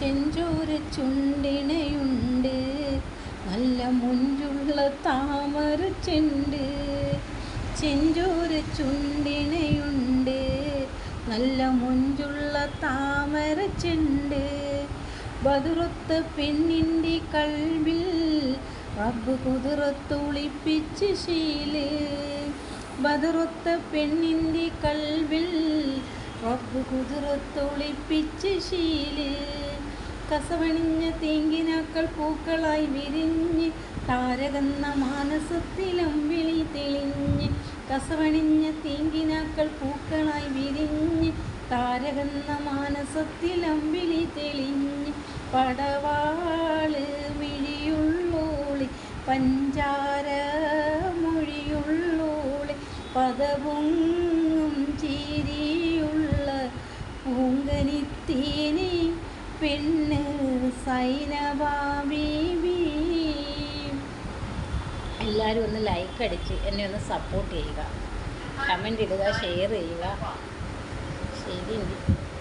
ചെഞ്ചോര ചുണ്ടിണയുണ്ട്, നല്ല മുഞ്ചുള്ള താമര ചെണ്ട്. ചെഞ്ചോര ചുണ്ടിണയുണ്ട്, നല്ല മുഞ്ചുള്ള താമര ചെണ്ട്. ബദുറൊത്ത പെണ്ണിൻ്റെ കൽവിൽ റബ്ബ് കുതിരത്തൊളിപ്പിച്ച് ശീല്. ബദുറൊത്ത പെണ്ണിൻ്റെ കൽവിൽ റബ്ബ് കുതിരത്തൊളിപ്പിച്ച് ശീല്. കസവണിഞ്ഞ തേങ്കിനാക്കൾ പൂക്കളായി വിരിഞ്ഞ് താരകന്ന മാനസത്തിലമ്പിളി തെളിഞ്ഞ്. കസവണിഞ്ഞ തേങ്കിനാക്കൾ പൂക്കളായി വിരിഞ്ഞ് താരകന്ന മാനസത്തിലമ്പിളി തെളിഞ്ഞ്. പടവാള് മിഴിയുള്ളോളി പഞ്ചാര മൊഴിയുള്ളോളി, പദപൊങ്ങും ചിരിയുള്ള പൂങ്കനിത്തേനെ പെണ്ണ് സൈനബ ബീബി. എല്ലാവരും ഒന്ന് ലൈക്ക് അടിച്ച് എന്നെ ഒന്ന് സപ്പോർട്ട് ചെയ്യുക, കമൻ്റ് ഇടുക, ഷെയർ ചെയ്യുക. ശരി.